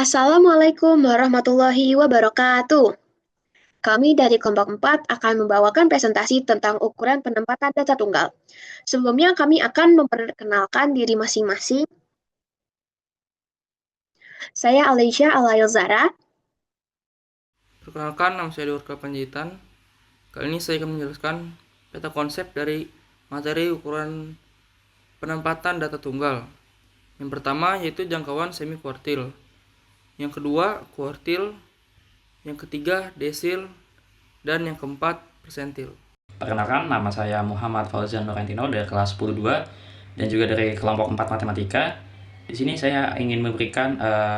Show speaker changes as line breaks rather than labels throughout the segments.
Assalamualaikum warahmatullahi wabarakatuh. Kami dari kelompok 4 akan membawakan presentasi tentang ukuran penempatan data tunggal. Sebelumnya kami akan memperkenalkan diri masing-masing. Saya Alicia Alayozara.
Perkenalkan, nama saya Durga Panjaitan. Kali ini saya akan menjelaskan data konsep dari materi ukuran penempatan data tunggal. Yang pertama yaitu jangkauan semi kuartil. Yang kedua kuartil. Yang ketiga desil. Dan yang keempat persentil.
Perkenalkan, nama saya Muhammad Fauzan Nurantino dari kelas 10-2 dan juga dari kelompok 4 Matematika. Di sini saya ingin memberikan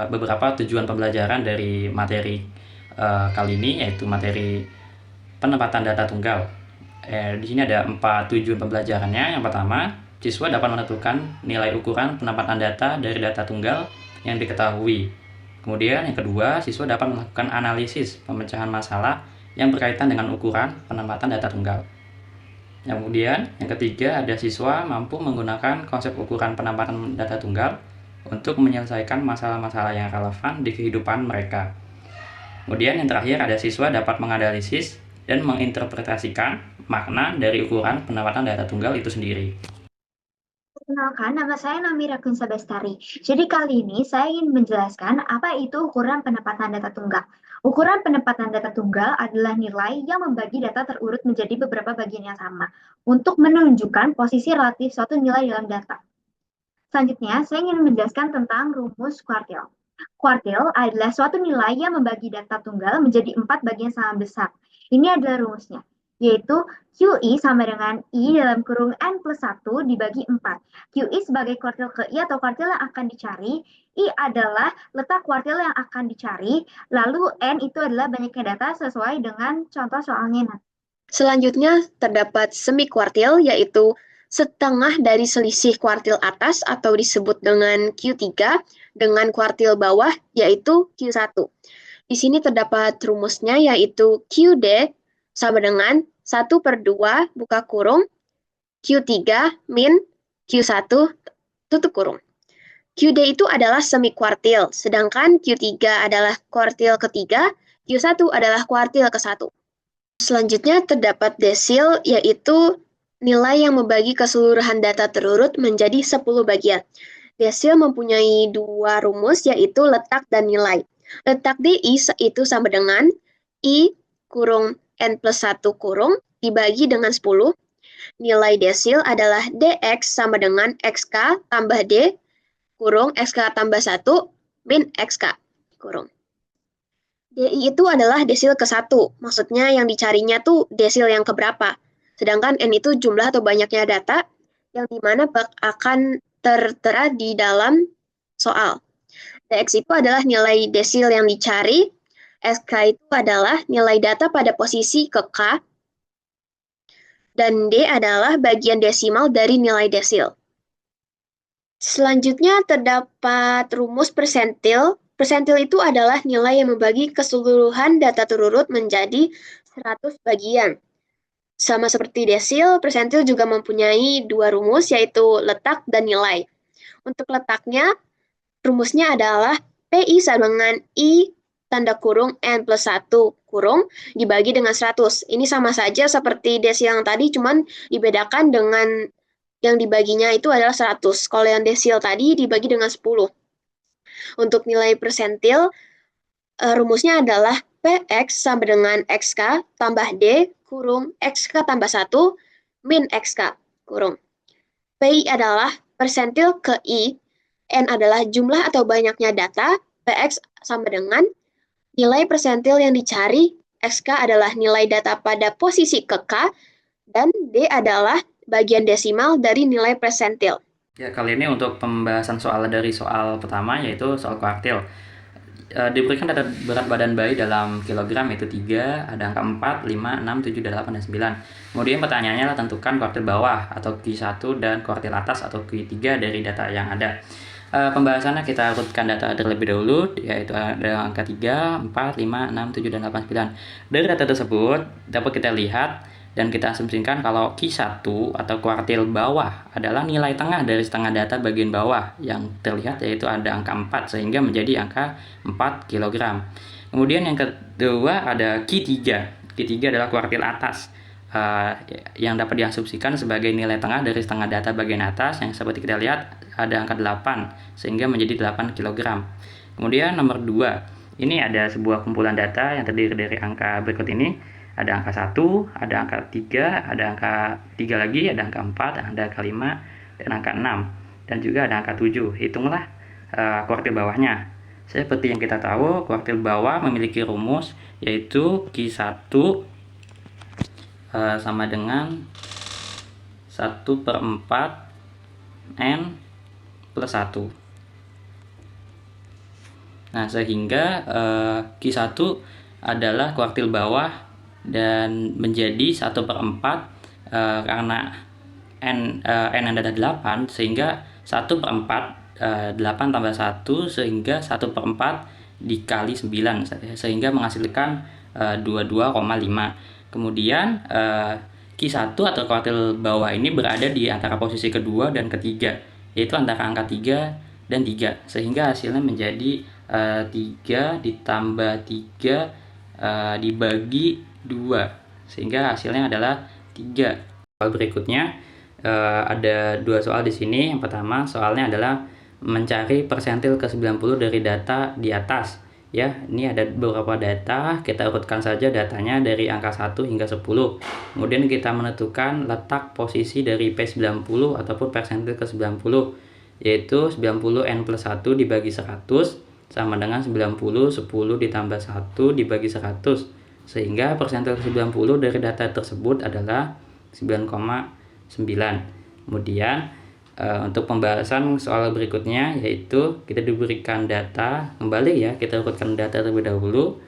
beberapa tujuan pembelajaran dari materi kali ini, yaitu materi penempatan data tunggal. Di sini ada 4 tujuan pembelajarannya. Yang pertama, siswa dapat menentukan nilai ukuran penempatan data dari data tunggal yang diketahui. Kemudian yang kedua, siswa dapat melakukan analisis pemecahan masalah yang berkaitan dengan ukuran penempatan data tunggal. Kemudian yang ketiga, ada siswa mampu menggunakan konsep ukuran penempatan data tunggal untuk menyelesaikan masalah-masalah yang relevan di kehidupan mereka. Kemudian yang terakhir, ada siswa dapat menganalisis dan menginterpretasikan makna dari ukuran penempatan data tunggal itu sendiri.
Perkenalkan, nama saya Namira Kunsa Bestari. Jadi kali ini saya ingin menjelaskan apa itu ukuran penempatan data tunggal. Ukuran penempatan data tunggal adalah nilai yang membagi data terurut menjadi beberapa bagian yang sama untuk menunjukkan posisi relatif suatu nilai dalam data. Selanjutnya, saya ingin menjelaskan tentang rumus kuartil. Kuartil adalah suatu nilai yang membagi data tunggal menjadi 4 bagian sama besar. Ini adalah rumusnya, yaitu QI sama dengan I dalam kurung N plus 1 dibagi 4. QI sebagai kuartil ke I atau kuartil yang akan dicari, I adalah letak kuartil yang akan dicari, lalu N itu adalah banyaknya data sesuai dengan contoh soalnya nanti.
Selanjutnya terdapat semi kuartil, yaitu setengah dari selisih kuartil atas atau disebut dengan Q3 dengan kuartil bawah, yaitu Q1. Di sini terdapat rumusnya, yaitu QD sama dengan 1/2 buka kurung Q3 min Q1 tutup kurung. QD itu adalah semi kuartil, sedangkan Q3 adalah kuartil ketiga, Q1 adalah kuartil ke-1. Selanjutnya terdapat desil, yaitu nilai yang membagi keseluruhan data terurut menjadi 10 bagian. Desil mempunyai dua rumus, yaitu letak dan nilai. Letak DI itu sama dengan I kurung N plus 1 kurung dibagi dengan 10. Nilai desil adalah DX sama dengan XK tambah D kurung XK tambah 1 min XK kurung. DI itu adalah desil ke-1, maksudnya yang dicarinya tuh desil yang keberapa. Sedangkan N itu jumlah atau banyaknya data yang dimana akan tertera di dalam soal. DX itu adalah nilai desil yang dicari, SK itu adalah nilai data pada posisi ke K, dan D adalah bagian desimal dari nilai desil. Selanjutnya terdapat rumus persentil. Persentil itu adalah nilai yang membagi keseluruhan data terurut menjadi 100 bagian. Sama seperti desil, persentil juga mempunyai dua rumus, yaitu letak dan nilai. Untuk letaknya, rumusnya adalah PI sama dengan I tanda kurung N plus 1 kurung dibagi dengan 100. Ini sama saja seperti desil yang tadi, cuman dibedakan dengan yang dibaginya itu adalah 100. Kalau yang desil tadi dibagi dengan 10. Untuk nilai persentil, rumusnya adalah PX sama dengan XK tambah D kurung XK tambah 1 min XK kurung. PI adalah persentil ke I, N adalah jumlah atau banyaknya data, PX sama dengan nilai persentil yang dicari, XK adalah nilai data pada posisi ke K, dan D adalah bagian desimal dari nilai persentil.
Ya, kali ini untuk pembahasan dari soal pertama, yaitu soal kuartil. Diberikan data berat badan bayi dalam kilogram, yaitu 3, ada angka 4, 5, 6, 7, 8, dan 9. Kemudian pertanyaannya adalah tentukan kuartil bawah atau Q1 dan kuartil atas atau Q3 dari data yang ada. Pembahasannya kita urutkan data terlebih dahulu, yaitu ada angka 3, 4, 5, 6, 7, dan 8, 9. Dari data tersebut dapat kita lihat Dan kita asumsikan kalau Q1 atau kuartil bawah adalah nilai tengah dari setengah data bagian bawah yang terlihat, yaitu ada angka 4 sehingga menjadi angka 4 kg. Kemudian yang kedua ada Q3. Q3 adalah kuartil atas yang dapat diasumsikan sebagai nilai tengah dari setengah data bagian atas yang seperti kita lihat ada angka 8 sehingga menjadi 8 kg. Kemudian nomor 2, ini ada sebuah kumpulan data yang terdiri dari angka berikut ini. Ada angka 1, ada angka 3, ada angka 3 lagi, ada angka 4, ada angka 5, dan angka 6. Dan juga ada angka 7. Hitunglah kuartil bawahnya. Seperti yang kita tahu, kuartil bawah memiliki rumus, yaitu Q1 sama dengan 1/4 N plus 1. Nah, sehingga Q1 adalah kuartil bawah dan menjadi 1/4 karena N adalah 8 sehingga 1/4 8 tambah 1 sehingga 1/4 dikali 9 sehingga menghasilkan 22,5. Kemudian Q1 atau kuartil bawah ini berada di antara posisi kedua dan ketiga, yaitu antara angka 3 dan 3 sehingga hasilnya menjadi 3 ditambah 3 dibagi 2 sehingga hasilnya adalah 3. Soal berikutnya ada 2 soal di sini. Yang pertama soalnya adalah mencari persentil ke-90 dari data di atas. Ya, ini ada beberapa data, kita urutkan saja datanya dari angka 1 hingga 10. Kemudian kita menentukan letak posisi dari P90 ataupun persentil ke-90, yaitu 90 N plus 1 dibagi 100 sama dengan 90 10 ditambah 1 dibagi 100. Sehingga persentil 90 dari data tersebut adalah 9,9. Kemudian untuk pembahasan soal berikutnya, yaitu kita diberikan data, kembali ya kita urutkan data terlebih dahulu,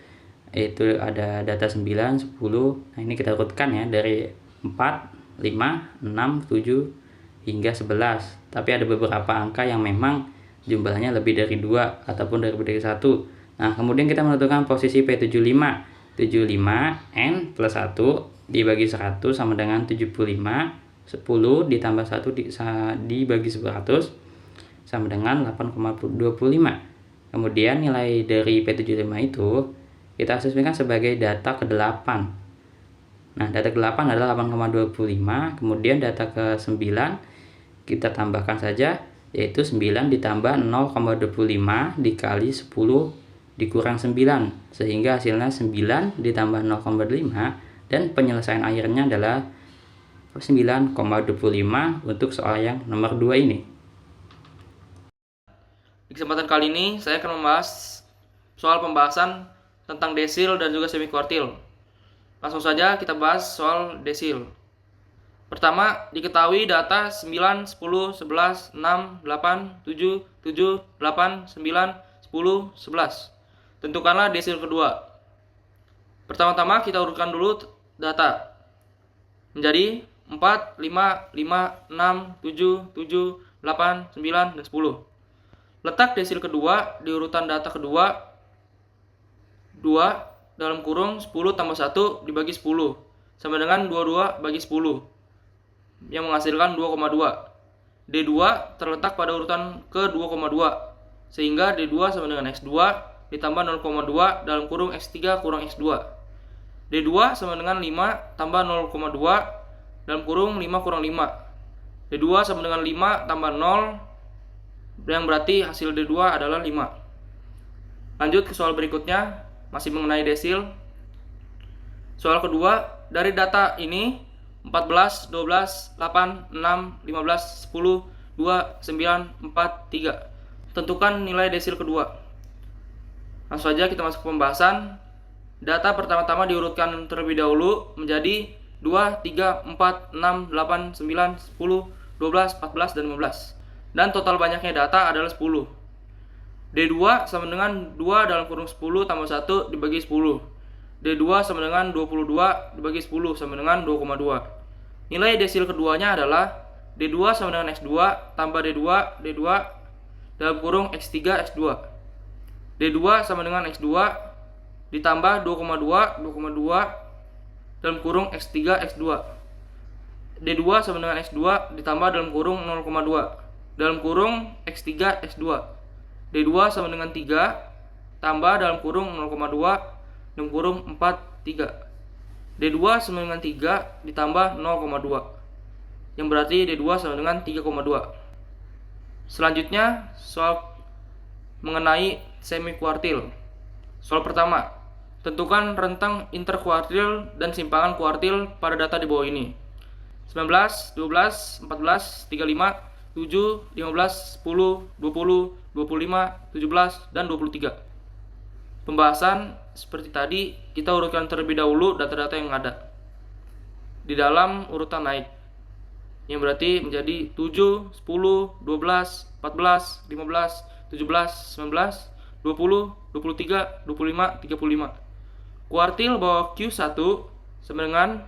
yaitu ada data 9, 10. Nah, ini kita urutkan ya dari 4, 5, 6, 7 hingga 11. Tapi ada beberapa angka yang memang jumlahnya lebih dari 2 ataupun lebih dari 1. Nah, kemudian kita menentukan posisi P75. 75 N plus 1 dibagi 100 sama dengan 75. 10 ditambah 1 dibagi 100 sama dengan 8,25. Kemudian nilai dari P75 itu kita asumsikan sebagai data ke-8. Nah, data ke-8 adalah 8,25. Kemudian data ke-9 kita tambahkan saja, yaitu 9 ditambah 0,25 dikali 10 dikurang 9 sehingga hasilnya 9 ditambah 0,5 dan penyelesaian akhirnya adalah 9,25 untuk soal yang nomor 2 ini.
Di kesempatan kali ini saya akan membahas soal pembahasan tentang desil dan juga semikuartil. Langsung saja kita bahas soal desil. Pertama, diketahui data 9, 10, 11, 6, 8, 7, 7, 8, 9, 10, 11. Tentukanlah desil kedua. Pertama-tama kita urutkan dulu data menjadi 4, 5, 5, 6, 7, 7, 8, 9, dan 10. Letak desil kedua di urutan data kedua 2 dalam kurung 10 tambah 1 dibagi 10 sama dengan 22 bagi 10 yang menghasilkan 2,2. D2 terletak pada urutan ke 2,2 sehingga D2 sama dengan X2 ditambah 0,2 dalam kurung X3 kurang X2. D2 sama dengan 5 tambah 0,2 dalam kurung 5 kurang 5. D2 sama dengan 5 tambah 0 yang berarti hasil D2 adalah 5. Lanjut ke soal berikutnya, masih mengenai desil. Soal kedua, dari data ini 14, 12, 8, 6, 15, 10, 2, 9, 4, 3. Tentukan nilai desil kedua. Langsung saja kita masuk ke pembahasan. Data pertama-tama diurutkan terlebih dahulu menjadi 2, 3, 4, 6, 8, 9, 10, 12, 14, dan 15. Dan total banyaknya data adalah 10. D2 sama dengan 2 dalam kurung 10 tambah 1 dibagi 10. D2 sama dengan 22 dibagi 10 sama dengan 2,2. Nilai desil keduanya adalah D2 sama dengan X2 tambah D2 dalam kurung X3 X2. D2 sama dengan X2 ditambah 2,2 dalam dalam kurung X3 X2. D2 sama dengan X2 ditambah dalam kurung 0,2 dalam kurung X3 X2. D2 sama dengan 3 tambah dalam kurung 0,2 dalam kurung 4 3. D2 sama dengan 3 ditambah 0,2 yang berarti D2 sama dengan 3,2. Selanjutnya soal mengenai semikuartil. Soal pertama, tentukan rentang interkuartil dan simpangan kuartil pada data di bawah ini. 19, 12, 14, 35, 7, 15, 10, 20, 25, 17, dan 23. Pembahasan seperti tadi, kita urutkan terlebih dahulu data-data yang ada di dalam urutan naik, yang berarti menjadi 7, 10, 12, 14, 15, 17, 19, 20, 23, 25, 35. Kuartil bawah Q1 sama dengan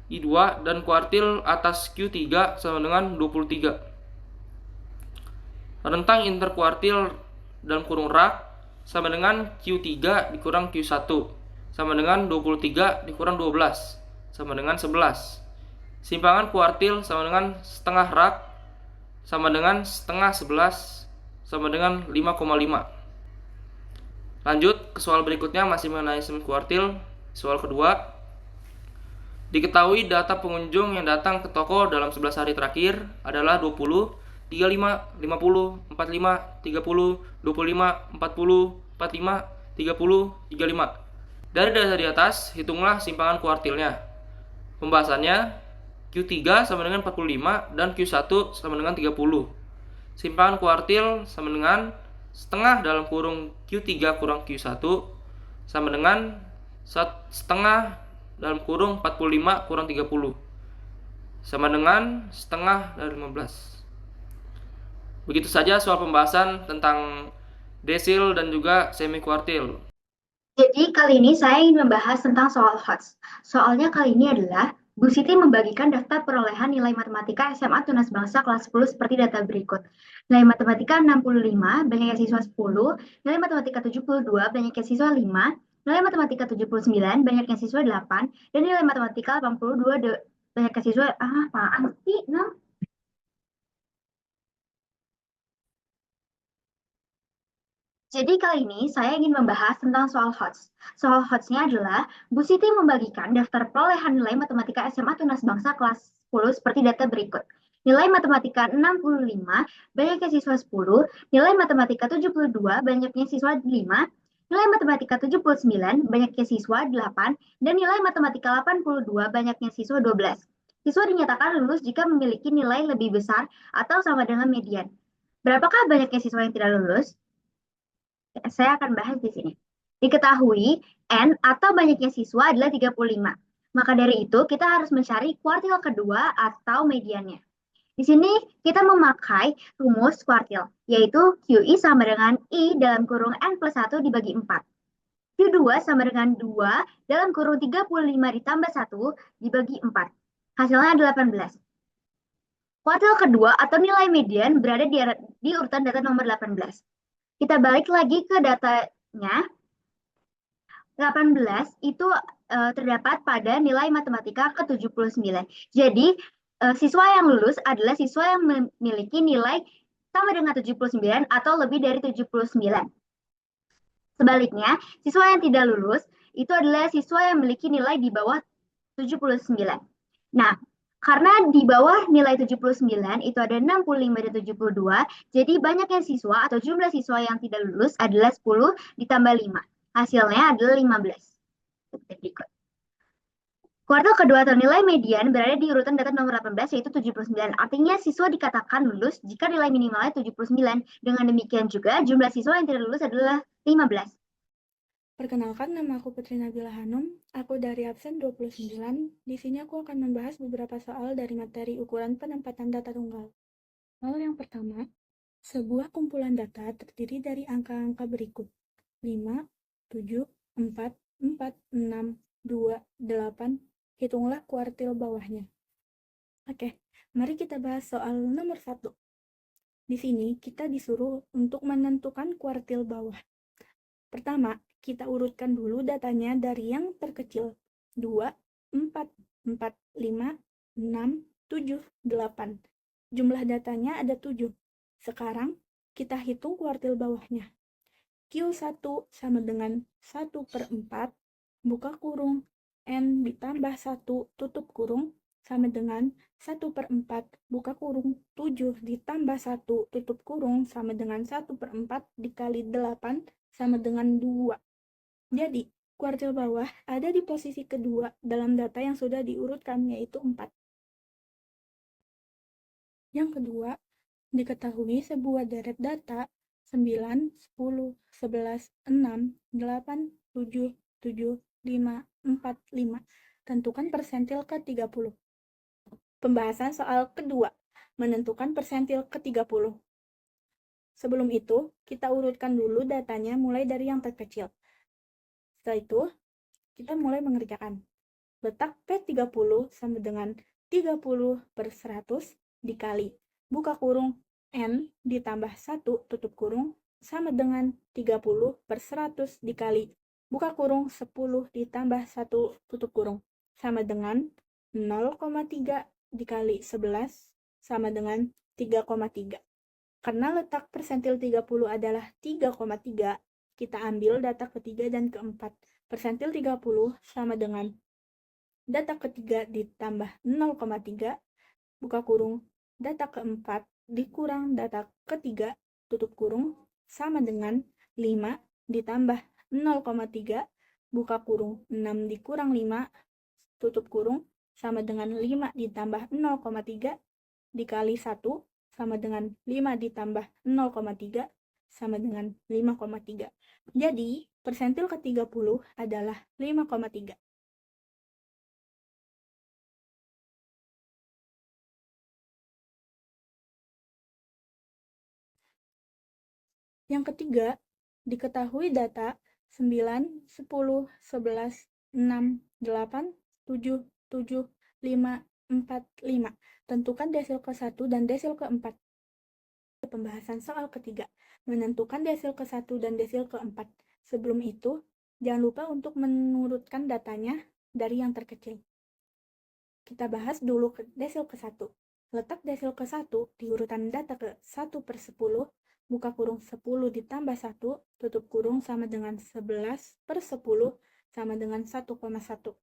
I2 dan kuartil atas Q3 sama dengan 23. Rentang interkuartil dalam kurung rak sama dengan Q3 dikurang Q1 sama dengan 23 dikurang 12 sama dengan 11. Simpangan kuartil sama dengan setengah rak sama dengan setengah 11 sama dengan 5,5. Lanjut ke soal berikutnya, masih mengenai semikuartil. Soal kedua, diketahui data pengunjung yang datang ke toko dalam 11 hari terakhir adalah 20, 35, 50, 45, 30, 25, 40, 45, 30, 35. Dari data di atas, hitunglah simpangan kuartilnya. Pembahasannya, Q3 sama dengan 45 dan Q1 sama dengan 30. Simpangan kuartil sama dengan setengah dalam kurung Q3 kurang Q1 sama dengan setengah dalam kurung 45 kurang 30 sama dengan setengah dari 15. Begitu saja soal pembahasan tentang desil dan juga semikuartil.
Jadi kali ini saya ingin membahas tentang soal HOTS. Soalnya kali ini adalah Bu Siti membagikan daftar perolehan nilai matematika SMA Tunas Bangsa kelas 10 seperti data berikut. Nilai matematika 65, banyaknya siswa 10, nilai matematika 72, banyaknya siswa 5, nilai matematika 79, banyaknya siswa 8, dan nilai matematika 82, banyaknya siswa, apaan sih, 6? Jadi kali ini saya ingin membahas tentang soal HOTS. Soal HOTS-nya adalah Bu Siti membagikan daftar perolehan nilai matematika SMA Tunas Bangsa kelas 10 seperti data berikut. Nilai matematika 65, banyaknya siswa 10, nilai matematika 72, banyaknya siswa 5, nilai matematika 79, banyaknya siswa 8, dan nilai matematika 82, banyaknya siswa 12. Siswa dinyatakan lulus jika memiliki nilai lebih besar atau sama dengan median. Berapakah banyaknya siswa yang tidak lulus? Saya akan bahas di sini. Diketahui N atau banyaknya siswa adalah 35. Maka dari itu kita harus mencari kuartil kedua atau mediannya. Di sini kita memakai rumus kuartil, yaitu QI sama dengan I dalam kurung N plus 1 dibagi 4. Q2 sama dengan 2 dalam kurung 35 ditambah 1 dibagi 4. Hasilnya 18. Kuartil kedua atau nilai median berada di urutan data nomor 18. Kita balik lagi ke datanya. 18 itu terdapat pada nilai matematika ke-79. Jadi, siswa yang lulus adalah siswa yang memiliki nilai sama dengan 79 atau lebih dari 79. Sebaliknya, siswa yang tidak lulus itu adalah siswa yang memiliki nilai di bawah 79. Nah, karena di bawah nilai 79 itu ada 65 dan 72, jadi banyaknya siswa atau jumlah siswa yang tidak lulus adalah 10 ditambah 5. Hasilnya adalah 15. Berikut. Kuartil kedua atau nilai median berada di urutan data nomor 18 yaitu 79. Artinya siswa dikatakan lulus jika nilai minimalnya 79. Dengan demikian juga jumlah siswa yang tidak lulus adalah 15.
Perkenalkan, nama aku Putri Nabila Hanum. Aku dari absen 29. Di sini aku akan membahas beberapa soal dari materi ukuran penempatan data tunggal. Soal yang pertama, sebuah kumpulan data terdiri dari angka-angka berikut. 5, 7, 4, 4, 6, 2, 8. Hitunglah kuartil bawahnya. Oke, mari kita bahas soal nomor 1. Di sini kita disuruh untuk menentukan kuartil bawah. Pertama, kita urutkan dulu datanya dari yang terkecil, 2 4, 4, 5, 6, 7, 8. Jumlah datanya ada 7. Sekarang kita hitung kuartil bawahnya. Q1 sama dengan 1/4, buka kurung, N ditambah 1 tutup kurung, sama dengan 1/4, buka kurung, 7 ditambah 1 tutup kurung, sama dengan 1/4 dikali 8, sama dengan 2. Jadi, kuartil bawah ada di posisi kedua dalam data yang sudah diurutkan, yaitu 4. Yang kedua, diketahui sebuah deret data 9, 10, 11, 6, 8, 7, 7, 5, 4, 5. Tentukan persentil ke-30. Pembahasan soal kedua, menentukan persentil ke-30. Sebelum itu, kita urutkan dulu datanya mulai dari yang terkecil. Setelah itu, kita mulai mengerjakan. Letak P30 sama dengan 30/100 dikali, buka kurung, N ditambah 1 tutup kurung, sama dengan 30/100 dikali, buka kurung, 10 ditambah 1 tutup kurung, sama dengan 0,3 dikali 11, sama dengan 3,3. Karena letak persentil 30 adalah 3,3, kita ambil data ketiga dan keempat. Persentil 30 sama dengan data ketiga ditambah 0,3, buka kurung, data keempat dikurang data ketiga, tutup kurung, sama dengan 5 ditambah 0,3, buka kurung, 6 dikurang 5, tutup kurung, sama dengan 5 ditambah 0,3, dikali 1, sama dengan 5 ditambah 0,3, sama dengan 5,3. Jadi, persentil ke-30 adalah 5,3. Yang ketiga, diketahui data 9, 10, 11, 6, 8, 7, 7, 5, 4, 5. Tentukan desil ke-1 dan desil ke-4. Pembahasan soal ketiga, menentukan desil ke-1 dan desil ke-4. Sebelum itu, jangan lupa untuk menurutkan datanya dari yang terkecil. Kita bahas dulu desil ke-1. Letak desil ke-1 di urutan data ke-1/10, buka kurung, 10 ditambah 1, tutup kurung, sama dengan 11/10, sama dengan 1,1.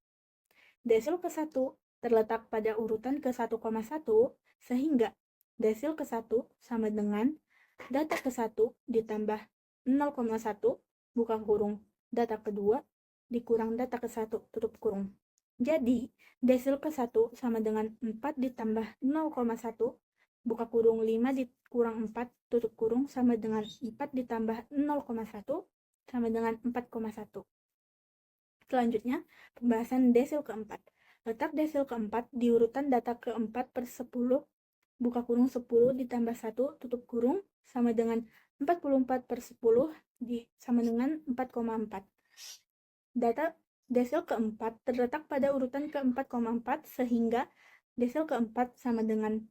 Desil ke-1 terletak pada urutan ke-1,1, sehingga desil ke-1 sama dengan data ke-1 ditambah 0,1, buka kurung, data kedua dikurang data ke-1, tutup kurung. Jadi, desil ke-1 sama dengan 4 ditambah 0,1, buka kurung, 5 dikurang 4, tutup kurung, sama dengan 4 ditambah 0,1, sama dengan 4,1. Selanjutnya, pembahasan desil ke-4. Letak desil ke-4 di urutan data ke-4/10, buka kurung, 10 ditambah 1, tutup kurung, sama dengan 44/10, sama dengan 4,4. Data desil ke-4 terletak pada urutan ke-4,4, sehingga desil ke-4 sama dengan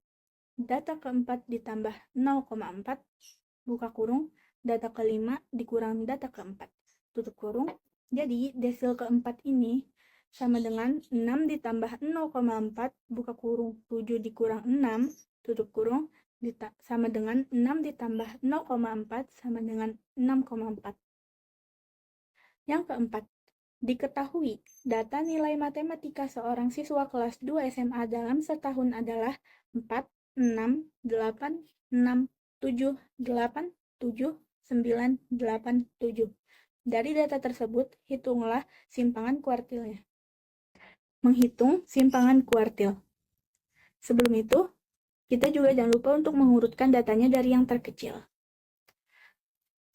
data ke-4 ditambah 0,4, buka kurung, data ke-5 dikurang data ke-4, tutup kurung. Jadi, desil ke-4 ini sama dengan 6 ditambah 0,4, buka kurung, 7 dikurang 6, tutup kurung, sama dengan 6 ditambah 0,4, sama dengan 6,4. Yang keempat, diketahui data nilai matematika seorang siswa kelas 2 SMA dalam setahun adalah 4, 6, 8, 6, 7, 8, 7, 9, 8, 7. Dari data tersebut, hitunglah simpangan kuartilnya. Menghitung simpangan kuartil. Sebelum itu, kita juga jangan lupa untuk mengurutkan datanya dari yang terkecil.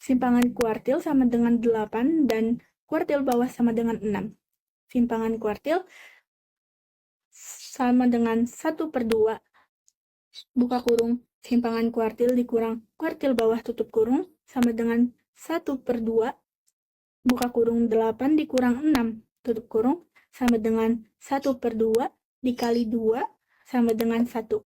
Simpangan kuartil sama dengan 8 dan kuartil bawah sama dengan 6. Simpangan kuartil sama dengan 1/2, buka kurung, simpangan kuartil dikurang kuartil bawah tutup kurung, sama dengan 1/2, buka kurung, 8 dikurang 6, tutup kurung, sama dengan 1/2 dikali 2, sama dengan 1.